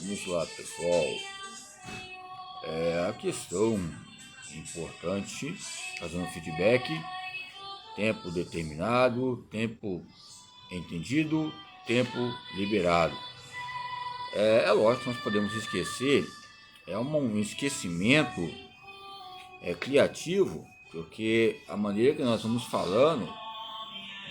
Vamos lá, pessoal. A questão importante, fazendo feedback, tempo determinado, tempo entendido, tempo liberado. É lógico que nós podemos esquecer, um esquecimento criativo, porque a maneira que nós vamos falando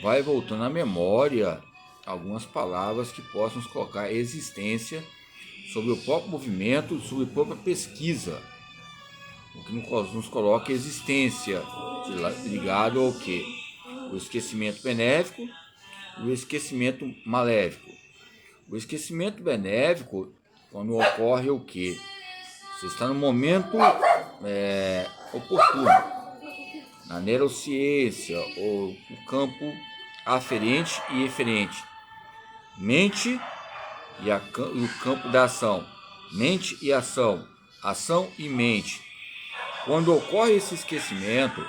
vai voltando à memória algumas palavras que possam nos colocar existência sobre o próprio movimento, sobre a própria pesquisa, o que nos coloca existência, ligado ao que? O esquecimento benéfico e o esquecimento maléfico. O esquecimento benéfico, quando ocorre o que? Você está no momento oportuno, na neurociência, ou no campo aferente e eferente, mente e o campo da ação, mente e ação, ação e mente. Quando ocorre esse esquecimento,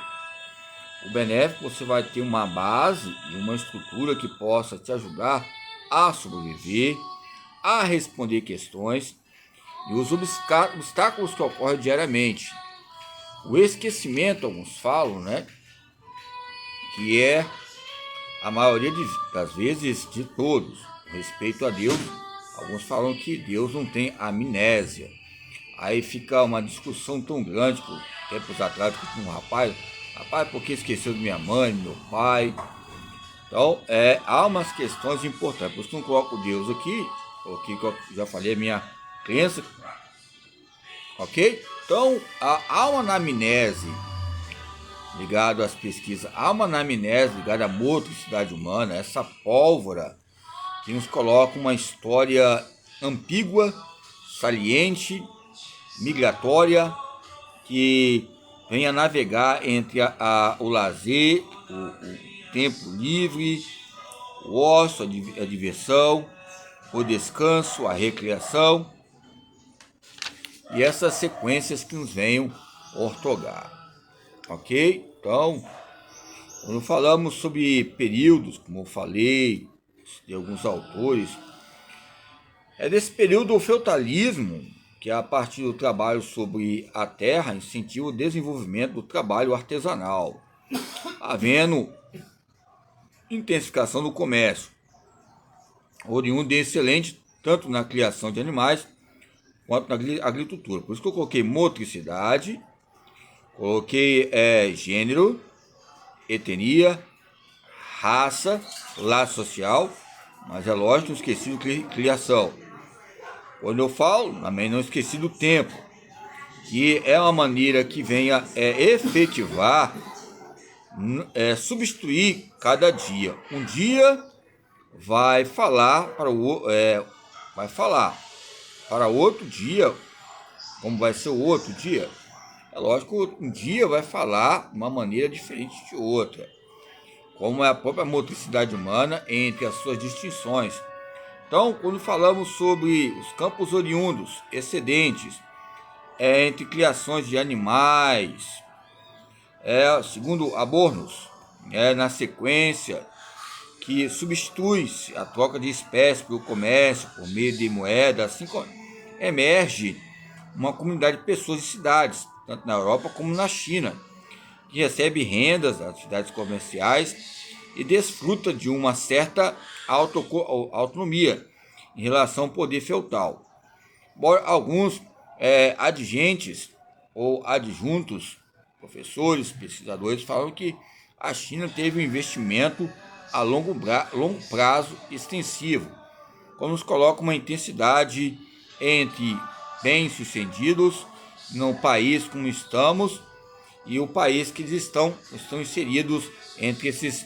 o benéfico, você vai ter uma base e uma estrutura que possa te ajudar a sobreviver, a responder questões e os obstáculos que ocorrem diariamente. O esquecimento, alguns falam, que é a maioria das vezes de todos, respeito a Deus. Alguns falam que Deus não tem amnésia. Aí fica uma discussão tão grande, por tempos atrás, com um rapaz, por que esqueceu de minha mãe, meu pai? Então, há umas questões importantes. Por isso que não coloco Deus aqui, que eu já falei, a minha crença, ok? Então, há uma anamnese ligada às pesquisas, há uma anamnese ligada à motricidade humana, essa pólvora que nos coloca uma história ambígua, saliente, migratória, que vem a navegar entre o lazer, o tempo livre, o ócio, a diversão, o descanso, a recreação e essas sequências que nos venham ortogar, ok? Então, quando falamos sobre períodos, como eu falei, de alguns autores, desse período do feudalismo, que a partir do trabalho sobre a terra incentiva o desenvolvimento do trabalho artesanal, havendo intensificação do comércio, oriundo de excelente tanto na criação de animais quanto na agricultura. Por isso que eu coloquei motricidade, coloquei gênero, etnia, raça, laço social, mas é lógico, não esqueci de criação. Quando eu falo, também não esqueci do tempo, que é uma maneira que venha efetivar, substituir cada dia. Um dia vai falar para outro dia, como vai ser o outro dia. É lógico que um dia vai falar de uma maneira diferente de outra, como é a própria motricidade humana entre as suas distinções. Então, quando falamos sobre os campos oriundos, excedentes, entre criações de animais, segundo Adorno, na sequência, que substitui-se a troca de espécies pelo comércio, por meio de moeda, assim emerge uma comunidade de pessoas e cidades, tanto na Europa como na China, que recebe rendas das atividades comerciais e desfruta de uma certa autonomia em relação ao poder feudal. Embora alguns adjuntos ou adjuntos, professores, pesquisadores, falam que a China teve um investimento a longo prazo extensivo, quando nos coloca uma intensidade entre bem-sucedidos no país como estamos e o país que eles estão inseridos entre esses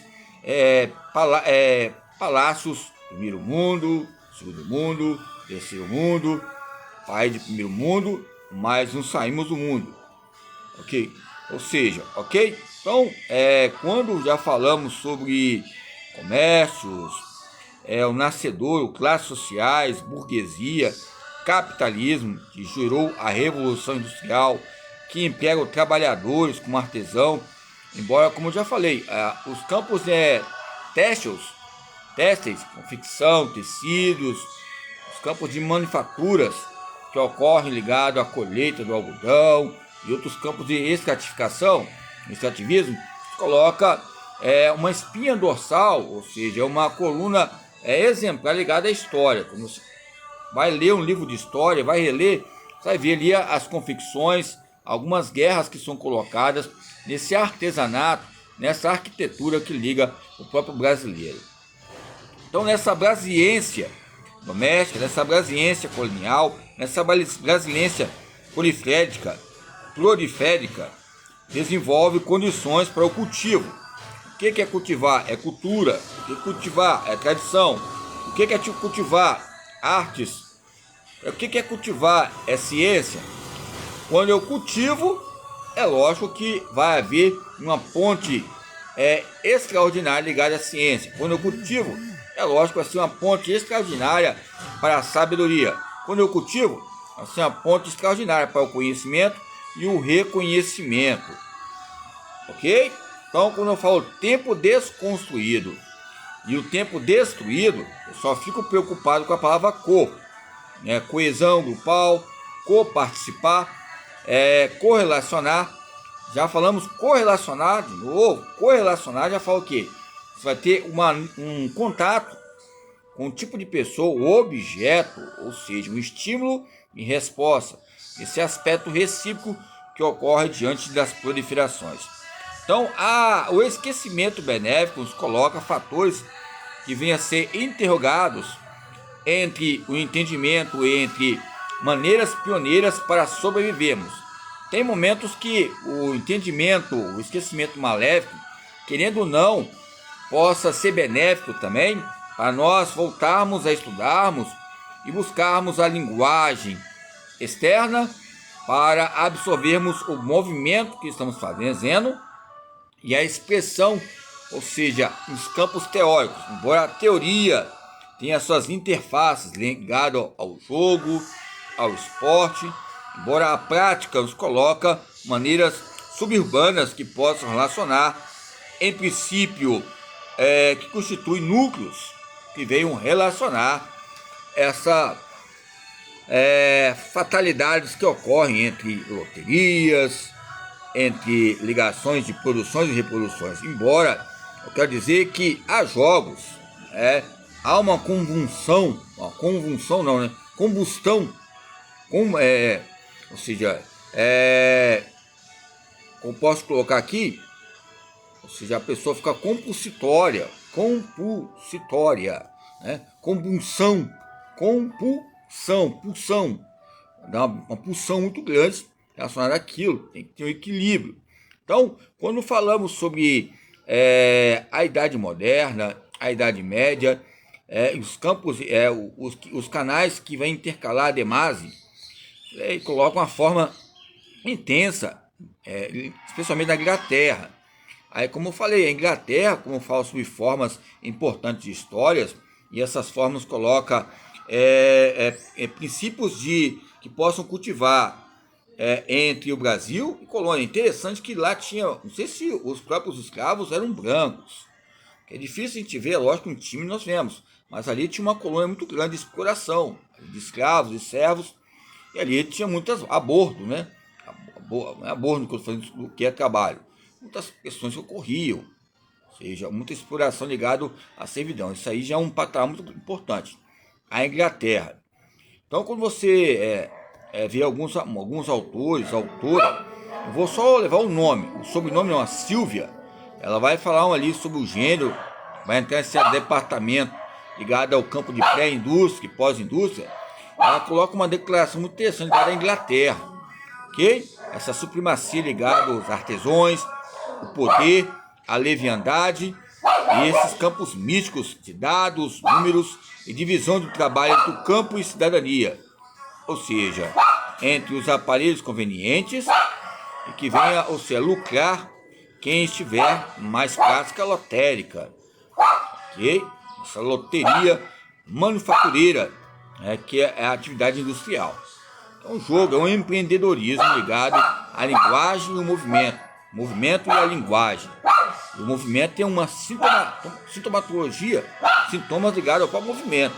palácios, primeiro mundo, segundo mundo, terceiro mundo, país de primeiro mundo, mas não saímos do mundo, ok? Ou seja, ok? Então, quando já falamos sobre comércios, o nascedor, classes sociais, burguesia, capitalismo, que gerou a Revolução Industrial, que emprega os trabalhadores como artesão, embora, como eu já falei, os campos têxteis, confecção, tecidos, os campos de manufaturas que ocorrem ligados à colheita do algodão e outros campos de estratificação, extrativismo, coloca uma espinha dorsal, ou seja, uma coluna exemplar ligada à história. Quando você vai ler um livro de história, vai reler, você vai ver ali as confecções, algumas guerras que são colocadas nesse artesanato, nessa arquitetura que liga o próprio brasileiro. Então, nessa brasiliência doméstica, nessa brasiliência colonial, nessa brasiliência proliférica, desenvolve condições para o cultivo. O que é cultivar? É cultura. O que é cultivar? É tradição. O que é cultivar? Artes. O que é cultivar? É ciência. Quando eu cultivo, é lógico que vai haver uma ponte extraordinária ligada à ciência. Quando eu cultivo, é lógico que vai ser uma ponte extraordinária para a sabedoria. Quando eu cultivo, vai ser uma ponte extraordinária para o conhecimento e o reconhecimento. Ok? Então, quando eu falo tempo desconstruído e o tempo destruído, eu só fico preocupado com a palavra co, né? Coesão grupal, coparticipar, correlacionar. Já falamos correlacionar de novo. Correlacionar já fala o quê? Você vai ter um contato com um tipo de pessoa, o objeto, ou seja, um estímulo e resposta. Esse aspecto recíproco que ocorre diante das proliferações. Então, o esquecimento benéfico nos coloca fatores que vêm a ser interrogados entre o entendimento, entre maneiras pioneiras para sobrevivermos. Tem momentos que o entendimento, o esquecimento maléfico, querendo ou não, possa ser benéfico também para nós voltarmos a estudarmos e buscarmos a linguagem externa para absorvermos o movimento que estamos fazendo e a expressão, ou seja, os campos teóricos. Embora a teoria tenha suas interfaces ligadas ao jogo, ao esporte, embora a prática nos coloca maneiras suburbanas que possam relacionar, em princípio, que constituem núcleos que venham relacionar essa fatalidades que ocorrem entre loterias, entre ligações de produções e reproduções. Embora eu quero dizer que há jogos, há uma combustão, ou seja, como posso colocar aqui, ou seja, a pessoa fica compulsória, né? Compulsão, pulsão, dá uma pulsão muito grande relacionada àquilo, tem que ter um equilíbrio. Então, quando falamos sobre a Idade Moderna, a Idade Média, os campos, os canais que vão intercalar a demase, colocam uma forma intensa, especialmente na Inglaterra. Aí, como eu falei, a Inglaterra, como eu falo sobre formas importantes de histórias, e essas formas colocam princípios que possam cultivar entre o Brasil e colônia. Interessante que lá tinha, não sei se os próprios escravos eram brancos, é difícil a gente ver, lógico que um time nós vemos, mas ali tinha uma colônia muito grande de exploração, de escravos e servos, e ali tinha muitas aborto, né? Aborto, do que é trabalho. Muitas questões que ocorriam, ou seja, muita exploração ligada à servidão. Isso aí já é um patamar muito importante. A Inglaterra. Então, quando você vê alguns autores, autora, eu vou só levar o nome. O sobrenome é uma Silvia. Ela vai falar ali sobre o gênero, vai entrar nesse departamento ligado ao campo de pré-indústria e pós-indústria. Ela coloca uma declaração muito interessante ligada à Inglaterra, ok? Essa supremacia ligada aos artesãos, o poder, a leviandade e esses campos místicos de dados, números e divisão do trabalho entre o campo e cidadania, ou seja, entre os aparelhos convenientes e que venha, ou seja, lucrar quem estiver mais prática lotérica, ok? Essa loteria manufatureira, que é a atividade industrial. Então, o jogo é um empreendedorismo ligado à linguagem e ao movimento e à linguagem. O movimento tem uma sintomatologia, sintomas ligados ao movimento.